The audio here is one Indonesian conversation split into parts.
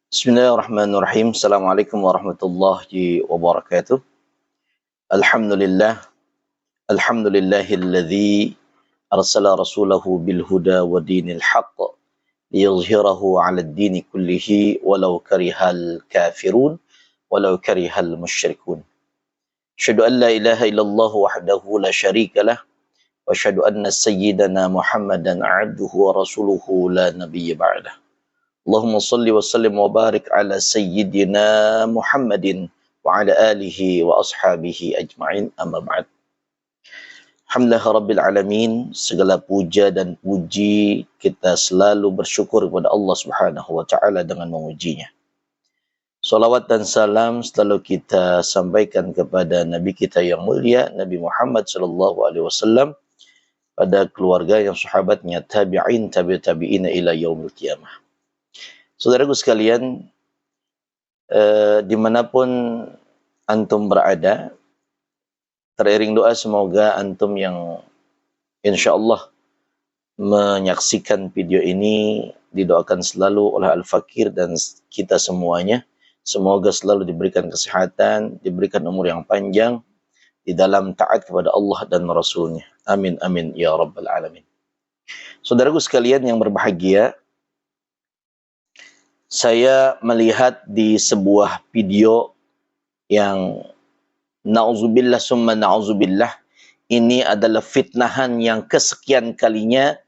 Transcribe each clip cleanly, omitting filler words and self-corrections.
Bismillahirrahmanirrahim. Assalamualaikum warahmatullahi wabarakatuh. Alhamdulillah. Alhamdulillahilladzi arsala rasulahu bil huda wa dinil haqq liyuzhirahu 'ala ad-dini kullihi walau karihal kafirun walau karihal musyrikun. Asyhadu an la ilaha illallah wahdahu la syarika lah wa asyhadu anna sayyidana Muhammadan 'abduhu wa rasuluhu la nabiyya ba'dah. Allahumma salli wa sallim wa barik ala sayyidina Muhammadin wa ala alihi wa ashabihi ajma'in, amma ba'd. Alhamdulillah Rabbil Alamin, segala puja dan puji kita selalu bersyukur kepada Allah Subhanahu wa ta'ala dengan memujinya. Salawat dan salam selalu kita sampaikan kepada Nabi kita yang mulia, Nabi Muhammad sallallahu alaihi wasallam, pada keluarga yang sahabatnya, tabi'in, tabi'ina ila yaumil qiyamah. Saudaraku sekalian, dimanapun antum berada, teriring doa semoga antum yang insyaAllah menyaksikan video ini didoakan selalu oleh Al-Fakir dan kita semuanya. Semoga selalu diberikan kesehatan, diberikan umur yang panjang di dalam taat kepada Allah dan Rasulnya. Amin, amin, ya Rabbal Alamin. Saudaraku sekalian yang berbahagia, saya melihat di sebuah video yang na'udzubillah summa na'udzubillah, ini adalah fitnahan yang kesekian kalinya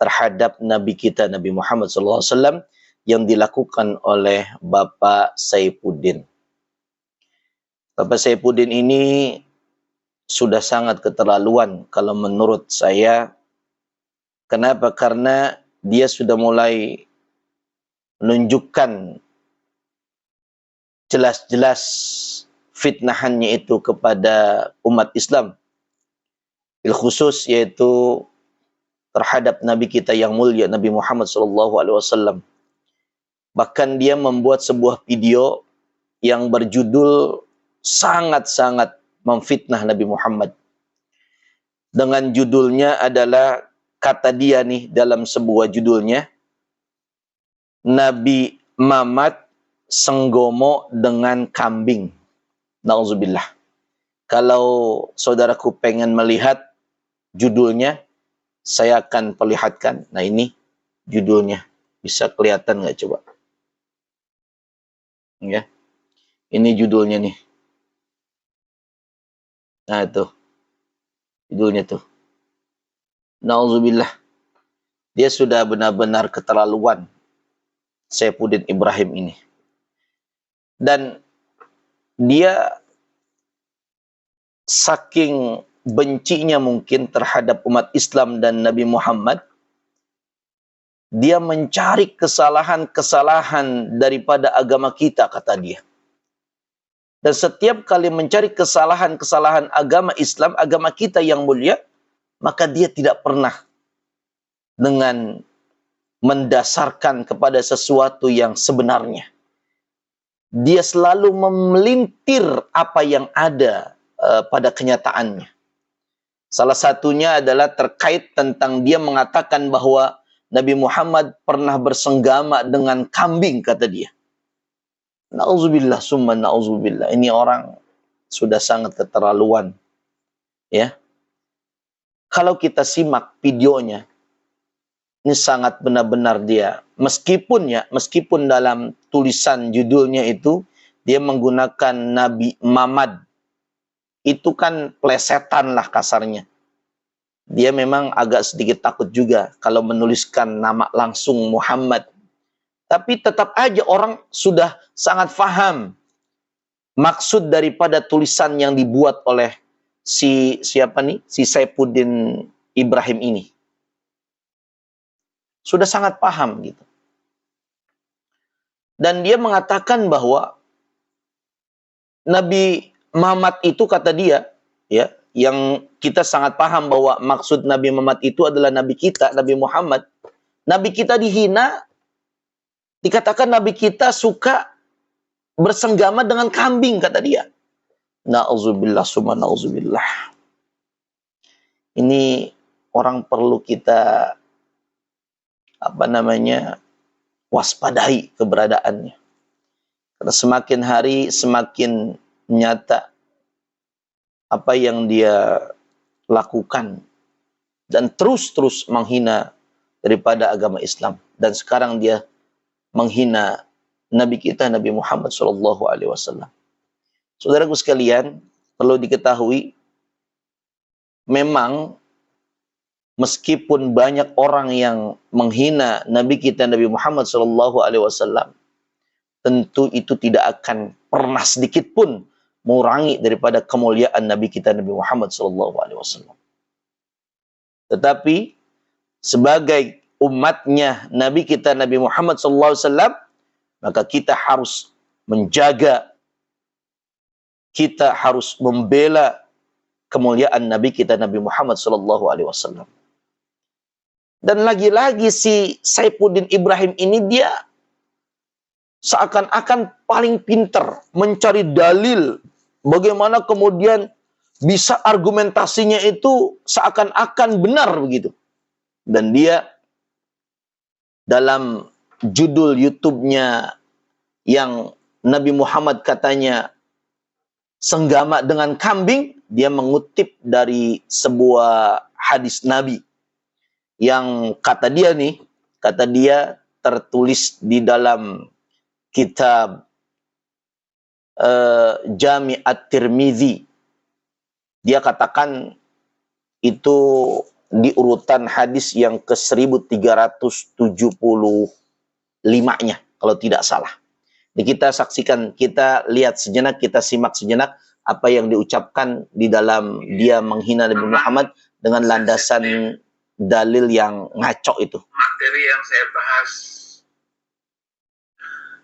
terhadap Nabi kita Nabi Muhammad SAW yang dilakukan oleh Bapak Saifuddin. Bapak Saifuddin ini sudah sangat keterlaluan kalau menurut saya. Kenapa? Karena dia sudah mulai menunjukkan jelas-jelas fitnahannya itu kepada umat Islam, bil khusus yaitu terhadap Nabi kita yang mulia Nabi Muhammad SAW. Bahkan dia membuat sebuah video yang berjudul sangat-sangat memfitnah Nabi Muhammad. Dengan judulnya adalah, kata dia nih dalam sebuah judulnya, Nabi Mamat senggomo dengan kambing. Nauzubillah. Kalau saudaraku pengen melihat judulnya, saya akan perlihatkan. Nah, ini judulnya. Bisa kelihatan nggak coba? Ya. Ini judulnya nih. Nah, itu. Judulnya tuh. Nauzubillah. Dia sudah benar-benar keterlaluan, Saifuddin Ibrahim ini. Dan dia saking bencinya mungkin terhadap umat Islam dan Nabi Muhammad, dia mencari kesalahan-kesalahan daripada agama kita, kata dia. Dan setiap kali mencari kesalahan-kesalahan agama Islam, agama kita yang mulia, maka dia tidak pernah dengan mendasarkan kepada sesuatu yang sebenarnya. Dia selalu memelintir apa yang ada pada kenyataannya. Salah satunya adalah terkait tentang dia mengatakan bahwa Nabi Muhammad pernah bersenggama dengan kambing, kata dia. Na'udzubillah summa na'udzubillah. Ini orang sudah sangat keterlaluan. Ya. Kalau kita simak videonya, ini sangat benar-benar dia, meskipun dalam tulisan judulnya itu, dia menggunakan Nabi Mamad. Itu kan plesetan lah kasarnya. Dia memang agak sedikit takut juga kalau menuliskan nama langsung Muhammad. Tapi tetap aja orang sudah sangat faham maksud daripada tulisan yang dibuat oleh si Saifuddin Ibrahim ini. Sudah sangat paham gitu. Dan dia mengatakan bahwa Nabi Muhammad itu, kata dia, ya, yang kita sangat paham bahwa maksud Nabi Muhammad itu adalah Nabi kita, Nabi Muhammad. Nabi kita dihina, dikatakan Nabi kita suka bersenggama dengan kambing, kata dia. Na'udzubillah summa na'udzubillah. Ini orang perlu kita waspadai keberadaannya. Karena semakin hari semakin nyata apa yang dia lakukan dan terus-terus menghina daripada agama Islam, dan sekarang dia menghina Nabi kita Nabi Muhammad SAW. Saudaraku sekalian, perlu diketahui memang meskipun banyak orang yang menghina Nabi kita Nabi Muhammad SAW, tentu itu tidak akan pernah sedikit pun mengurangi daripada kemuliaan Nabi kita Nabi Muhammad SAW. Tetapi sebagai umatnya Nabi kita Nabi Muhammad SAW, maka kita harus menjaga, kita harus membela kemuliaan Nabi kita Nabi Muhammad SAW. Dan lagi-lagi si Saifuddin Ibrahim ini dia seakan-akan paling pintar mencari dalil, bagaimana kemudian bisa argumentasinya itu seakan-akan benar begitu. Dan dia dalam judul YouTube-nya yang Nabi Muhammad katanya senggama dengan kambing, dia mengutip dari sebuah hadis Nabi yang kata dia tertulis di dalam kitab Jami' At-Tirmidzi. Dia katakan itu di urutan hadis yang ke 1375-nya kalau tidak salah. Jadi kita saksikan, kita lihat sejenak, kita simak sejenak apa yang diucapkan di dalam dia menghina Nabi Muhammad dengan landasan dalil yang ngaco itu. Materi yang saya bahas.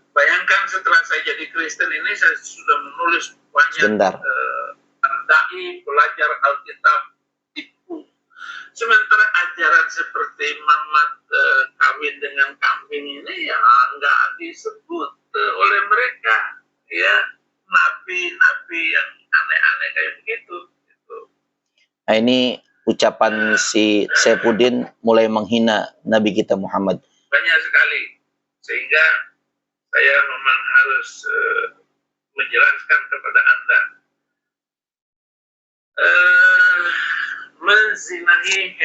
Bayangkan setelah saya jadi Kristen ini, saya sudah menulis banyak dai, belajar Alkitab, tipu. Sementara ajaran seperti Muhammad kawin dengan kambing ini ya nggak disebut oleh mereka, ya, nabi-nabi yang aneh-aneh kayak begitu. Gitu. Nah, ini ucapan si Saifuddin mulai menghina Nabi kita Muhammad. Banyak sekali, sehingga saya memang harus menjelaskan kepada Anda. Menzinahi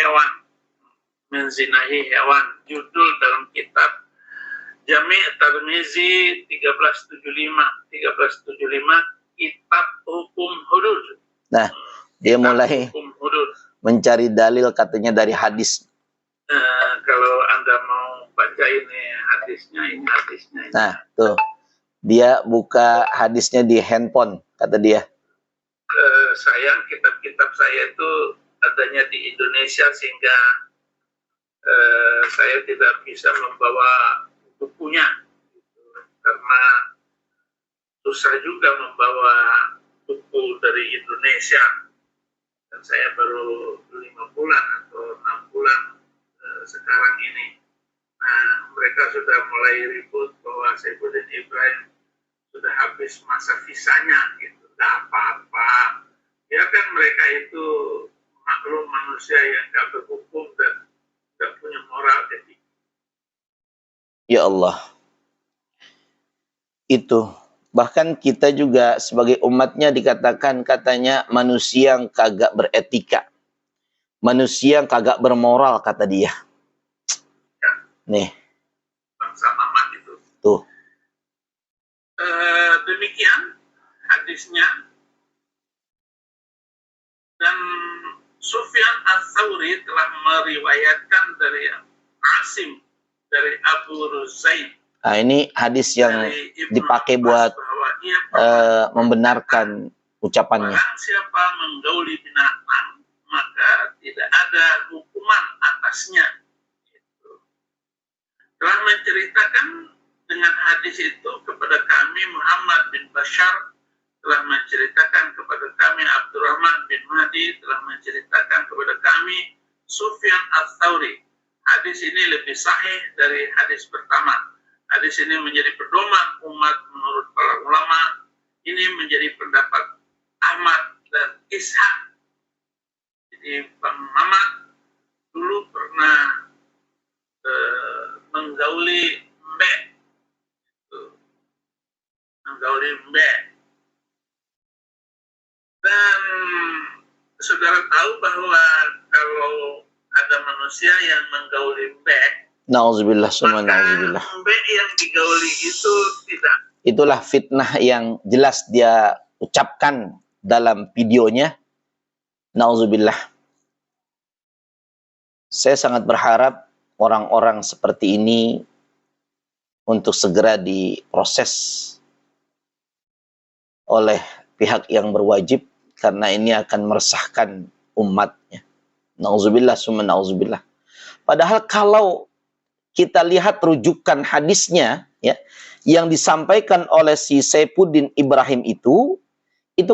hewan, judul dalam kitab Jami' Tirmizi 1375 kitab hukum hudud. Nah, dia mulai mencari dalil katanya dari hadis. Kalau Anda mau baca ini hadisnya. Nah, tuh. Dia buka hadisnya di handphone, kata dia. Sayang kitab-kitab saya itu adanya di Indonesia, sehingga saya tidak bisa membawa bukunya. Karena susah juga membawa buku dari Indonesia. Dan saya baru 5 bulan atau 6 bulan sekarang ini. Nah, mereka sudah mulai ribut bahwa Saifuddin Ibrahim sudah habis masa visanya, gitu. Tidak apa-apa. Ya kan mereka itu maklum manusia yang gak berhukum dan gak punya moral. Jadi. Ya Allah. Itu. Bahkan kita juga sebagai umatnya dikatakan katanya manusia yang kagak beretika. Manusia yang kagak bermoral, kata dia. Ya. Nih. Bangsa Mamat itu. Tuh. Demikian hadisnya. Dan Sufyan Ats-Tsauri telah meriwayatkan dari Asim, dari Abu Ruzaid. Nah, ini hadis yang dipakai buat membenarkan ucapannya. Barang siapa menggauli binatang, maka tidak ada hukuman atasnya. Telah menceritakan dengan hadis itu kepada kami Muhammad bin Bashar, telah menceritakan kepada kami Abdurrahman bin Mahdi, telah menceritakan kepada kami Sufyan Ats-Tsauri. Hadis ini lebih sahih dari hadis pertama. Hadis ini menjadi pedoman umat menurut para ulama. Ini menjadi pendapat Ahmad dan Ishaq. Jadi Bang Mamat dulu pernah menggauli Mbak. menggauli mbek. Dan saudara tahu bahwa kalau ada manusia yang menggauli mbek, Nauzubillah summa nauzubillah. mbek yang digauli itu tidak. Itulah fitnah yang jelas dia ucapkan dalam videonya. Nauzubillah. Saya sangat berharap orang-orang seperti ini untuk segera diproses oleh pihak yang berwajib, karena ini akan meresahkan umatnya. Nauzubillah summa nauzubillah. Padahal kalau kita lihat rujukan hadisnya, ya, yang disampaikan oleh si Saifuddin Ibrahim itu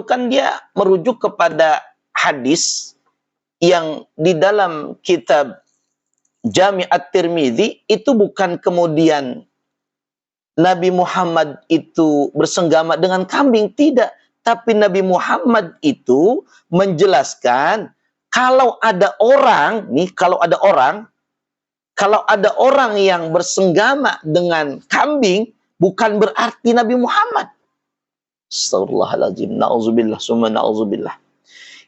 kan dia merujuk kepada hadis yang di dalam kitab Jami' At-Tirmidzi. Itu bukan kemudian Nabi Muhammad itu bersenggama dengan kambing, tidak. Tapi Nabi Muhammad itu menjelaskan kalau ada orang yang bersenggama dengan kambing, bukan berarti Nabi Muhammad. Astagfirullahaladzim, na'udzubillah, summa na'udzubillah.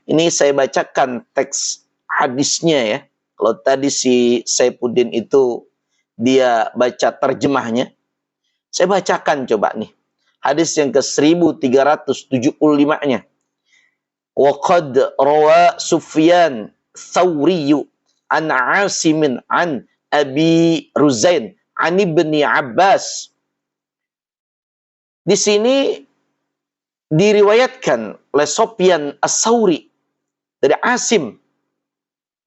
Ini saya bacakan teks hadisnya ya. Kalau tadi si Saifuddin itu dia baca terjemahnya, saya bacakan coba nih. Hadis yang ke-1375-nya. Wa qad rawa Sufyan Thawriyu an Asimin an Abi Ruzain an Ibni Abbas. Di sini diriwayatkan oleh Sufyan As-Sawri dari Asim,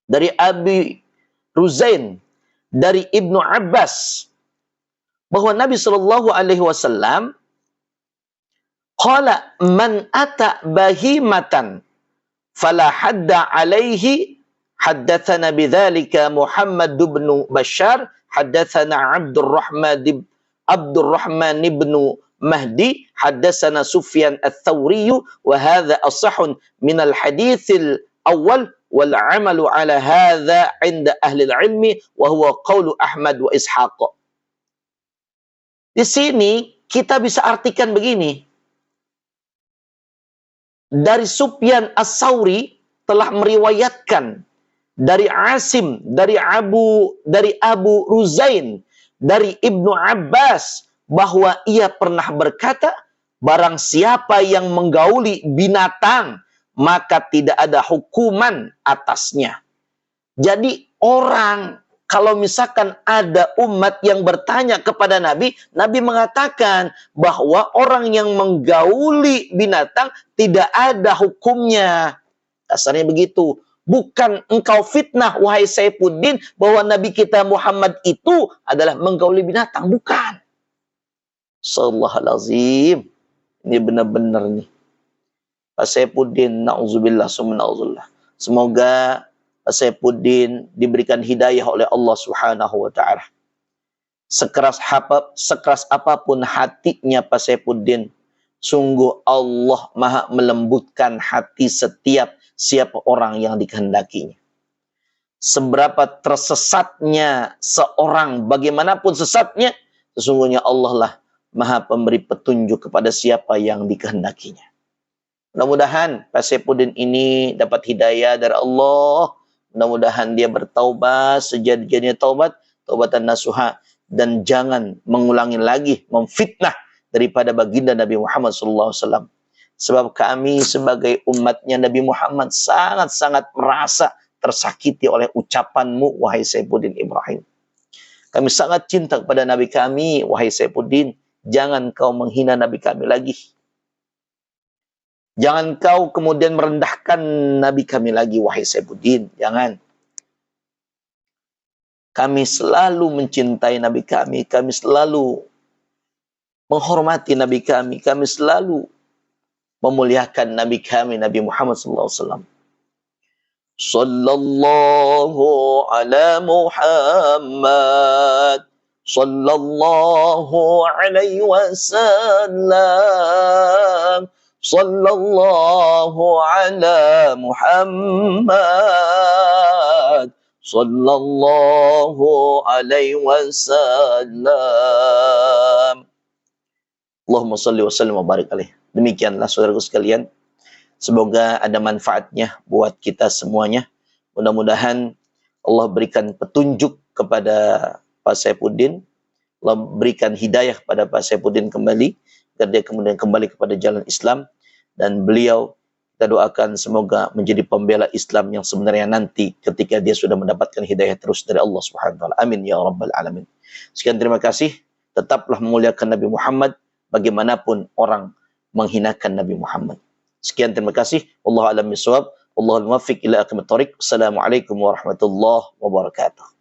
dari Abi Ruzain, dari Ibnu Abbas, bahwa Nabi Shallallahu Alaihi Wasallam qala man ata bahimatan fala hadda alaihi haddatsana bidzalika Muhammad bin Bashar haddatsana Abdurrahman ibn Mahdi haddatsana Sufyan Ats-Tsawri wa hadza ashahun min al-hadits al-awwal wal 'amalu ala hadza 'inda ahli al-'ilmi wa huwa qaulu Ahmad wa Ishaq. Di sini kita bisa artikan begini. Dari Sufyan Ats-Tsawri telah meriwayatkan dari Asim, dari Abu Ruzain, dari Ibnu Abbas, bahwa ia pernah berkata, barang siapa yang menggauli binatang, maka tidak ada hukuman atasnya. Jadi orang, kalau misalkan ada umat yang bertanya kepada Nabi, Nabi mengatakan bahwa orang yang menggauli binatang tidak ada hukumnya. Dasarnya begitu. Bukan engkau fitnah, wahai Saifuddin, bahwa Nabi kita Muhammad itu adalah menggauli binatang. Bukan. Shallallahulazim. Ini benar-benar nih. Pak Saifuddin, na'udzubillah, summa na'udzubillah. Semoga Pak Saifuddin diberikan hidayah oleh Allah Subhanahu wa ta'ala. Sekeras apapun hatinya Pak Saifuddin, sungguh Allah maha melembutkan hati setiap siapa orang yang dikehendakinya. Seberapa tersesatnya seorang, bagaimanapun sesatnya, sesungguhnya Allah lah maha pemberi petunjuk kepada siapa yang dikehendakinya. Mudah-mudahan Pak Saifuddin ini dapat hidayah dari Allah. Mudah-mudahan dia bertaubat sejadi-jadinya taubat, taubatan nasuha, dan jangan mengulangi lagi memfitnah daripada baginda Nabi Muhammad SAW. Sebab kami sebagai umatnya Nabi Muhammad sangat-sangat merasa tersakiti oleh ucapanmu, wahai Saifuddin Ibrahim. Kami sangat cinta kepada Nabi kami, wahai Saifuddin. Jangan kau menghina Nabi kami lagi. Jangan kau kemudian merendahkan Nabi kami lagi, wahai Saifuddin. Jangan. Kami selalu mencintai Nabi kami. Kami selalu menghormati Nabi kami. Kami selalu memuliakan Nabi kami, Nabi Muhammad SAW. Sallallahu ala Muhammad. Sallallahu alaihi wasallam. Sallallahu ala Muhammad. Sallallahu alaihi wasallam. Allahumma salli wa sallim wa barik alaih. Demikianlah saudaraku sekalian. Semoga ada manfaatnya buat kita semuanya. Mudah-mudahan Allah berikan petunjuk kepada Pak Saifuddin. Allah berikan hidayah kepada Pak Saifuddin kembali, agar dia kemudian kembali kepada jalan Islam. Dan beliau, kita doakan semoga menjadi pembela Islam yang sebenarnya nanti ketika dia sudah mendapatkan hidayah terus dari Allah Subhanahu wa taala. Amin ya rabbal alamin. Sekian, terima kasih. Tetaplah memuliakan Nabi Muhammad bagaimanapun orang menghinakan Nabi Muhammad. Sekian, terima kasih. Wallahu a'lam bishawab. Wallahul muwaffiq ila aqwamit thoriq. Assalamualaikum warahmatullahi wabarakatuh.